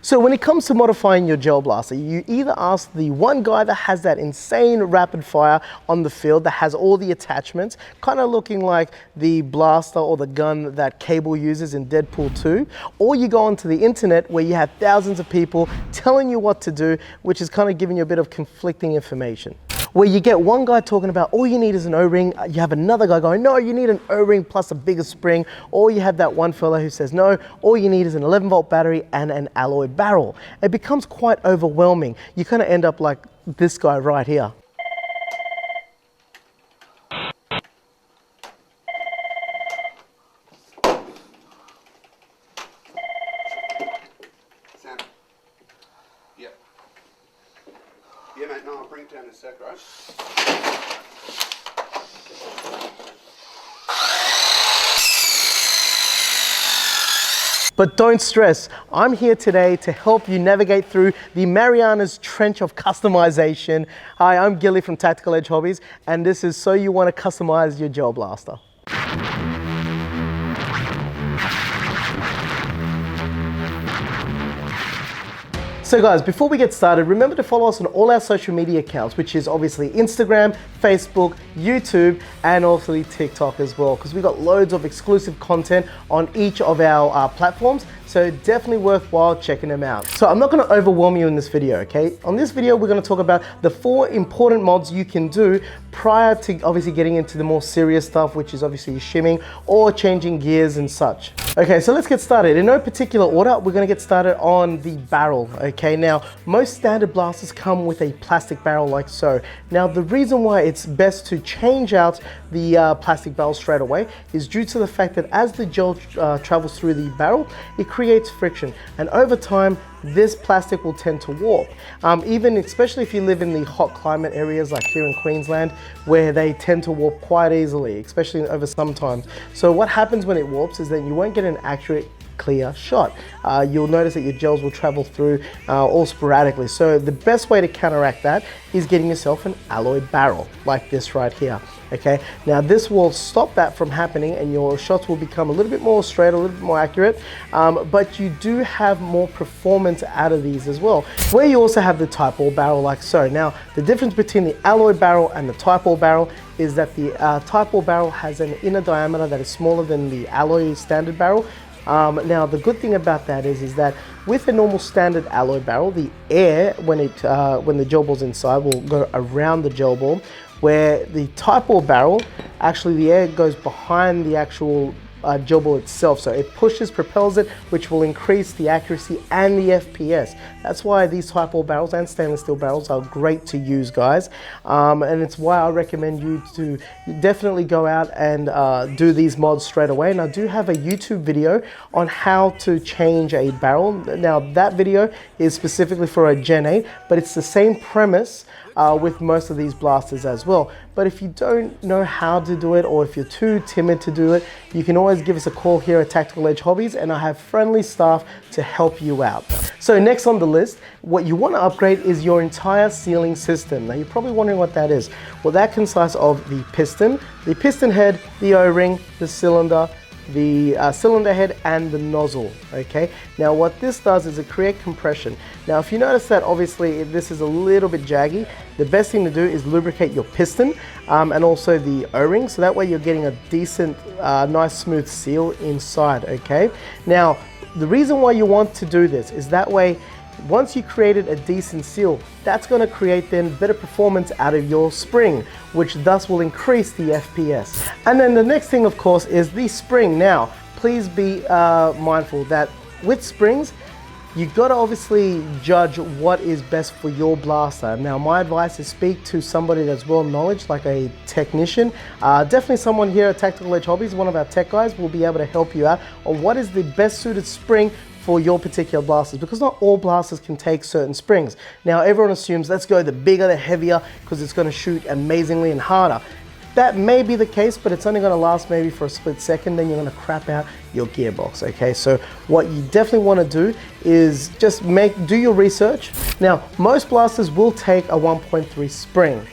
So when it comes to modifying your Gelblaster, you either ask the one guy that has that insane rapid fire on the field that has all the attachments, kind of looking like the blaster or the gun that Cable uses in Deadpool 2, or you go onto the internet where you have thousands of people telling you what to do, which is kind of giving you a bit of conflicting information. Where you get one guy talking about all you need is an O-ring, you have another guy going, no, you need an O-ring plus a bigger spring, or you have that one fella who says, no, all you need is an 11-volt battery and an alloy barrel. It becomes quite overwhelming. You kind of end up like this guy right here. Yeah, mate, no, I'll bring it down in a sec, right? But don't stress, I'm here today to help you navigate through the Mariana's Trench of customization. Hi, I'm Gilly from Tactical Edge Hobbies, and this is So You Want to Customize Your Gelblaster. So guys, before we get started, remember to follow us on all our social media accounts, which is obviously Instagram, Facebook, YouTube, and also TikTok as well, because we've got loads of exclusive content on each of our platforms. So definitely worthwhile checking them out. So I'm not gonna overwhelm you in this video, okay? On this video, we're gonna talk about the 4 important mods you can do prior to obviously getting into the more serious stuff, which is obviously shimming or changing gears and such. Okay, so let's get started. In no particular order, we're gonna get started on the barrel, okay? Now, most standard blasters come with a plastic barrel like so. Now, the reason why it's best to change out the plastic barrel straight away is due to the fact that as the gel travels through the barrel, it creates friction, and over time this plastic will tend to warp. Even especially if you live in the hot climate areas like here in Queensland, where they tend to warp quite easily, especially over summertime. So what happens when it warps is that you won't get an accurate clear shot. You'll notice that your gels will travel through all sporadically. So the best way to counteract that is getting yourself an alloy barrel like this right here. Okay, now this will stop that from happening and your shots will become a little bit more straight, a little bit more accurate, but you do have more performance out of these as well, where you also have the type ball barrel like so. Now, the difference between the alloy barrel and the type ball barrel is that the type ball barrel has an inner diameter that is smaller than the alloy standard barrel. Now, the good thing about that is that with a normal standard alloy barrel, the air, when the gel ball's inside, will go around the gel ball, where the type ball barrel, actually the air goes behind the actual gel ball itself. So it pushes, propels it, which will increase the accuracy and the FPS. That's why these type ball barrels and stainless steel barrels are great to use, guys. And it's why I recommend you to definitely go out and do these mods straight away. And I do have a YouTube video on how to change a barrel. Now that video is specifically for a Gen 8, but it's the same premise with most of these blasters as well. But if you don't know how to do it, or if you're too timid to do it, you can always give us a call here at Tactical Edge Hobbies, and I have friendly staff to help you out. So next on the list, what you want to upgrade is your entire sealing system. Now you're probably wondering what that is. Well, that consists of the piston head, the O-ring, the cylinder head, and the nozzle. Okay, now what this does is it creates compression. Now if you notice that obviously this is a little bit jaggy, the best thing to do is lubricate your piston and also the O-ring, so that way you're getting a decent nice smooth seal inside. Okay, now the reason why you want to do this is that way once you created a decent seal, that's going to create then better performance out of your spring, which thus will increase the FPS. And then the next thing, of course, is the spring. Now, please be mindful that with springs, you've got to obviously judge what is best for your blaster. Now, my advice is speak to somebody that's well knowledge, like a technician. Definitely someone here at Tactical Edge Hobbies, one of our tech guys, will be able to help you out on what is the best suited spring for your particular blasters, because not all blasters can take certain springs. Now everyone assumes let's go the bigger, the heavier, because it's going to shoot amazingly and harder. That may be the case, but it's only going to last maybe for a split second, then you're going to crap out your gearbox. Okay, so what you definitely want to do is just do your research. Now most blasters will take a 1.3 spring,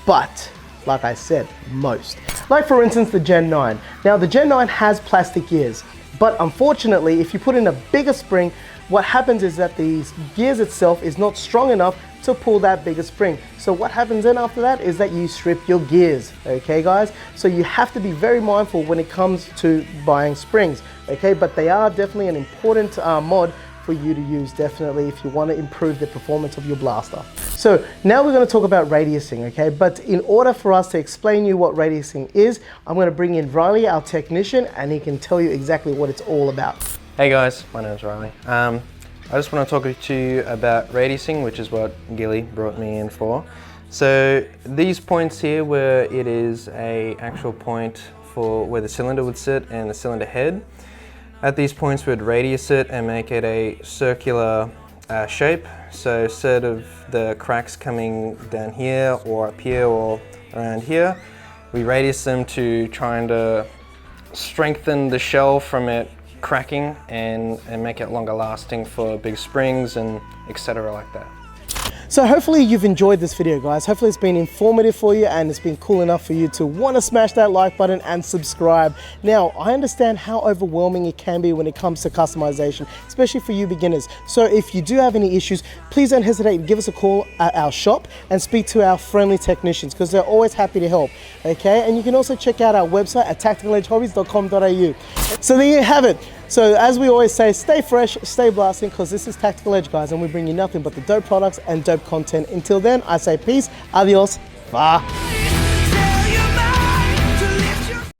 but like I said, most. Like for instance the Gen 9. Now the Gen 9 has plastic gears, but unfortunately if you put in a bigger spring, what happens is that the gears itself is not strong enough to pull that bigger spring. So what happens then after that is that you strip your gears, okay guys? So you have to be very mindful when it comes to buying springs, okay? But they are definitely an important mod for you to use, definitely, if you want to improve the performance of your blaster. So now we're going to talk about radiusing, okay? But in order for us to explain you what radiusing is, I'm going to bring in Riley, our technician, and he can tell you exactly what it's all about. Hey guys, my name's Riley. I just want to talk to you about radiusing, which is what Gilly brought me in for. So these points here, where it is a actual point for where the cylinder would sit and the cylinder head, at these points we'd radius it and make it a circular shape. So instead of the cracks coming down here or up here or around here, we radius them to trying to strengthen the shell from it cracking and make it longer lasting for big springs and etc. like that. So hopefully you've enjoyed this video, guys. Hopefully it's been informative for you and it's been cool enough for you to want to smash that like button and subscribe. Now, I understand how overwhelming it can be when it comes to customization, especially for you beginners. So if you do have any issues, please don't hesitate to give us a call at our shop and speak to our friendly technicians, because they're always happy to help, okay? And you can also check out our website at tacticaledgehobbies.com.au. So there you have it. So as we always say, stay fresh, stay blasting, because this is Tactical Edge, guys, and we bring you nothing but the dope products and dope content. Until then, I say peace, adios, bye.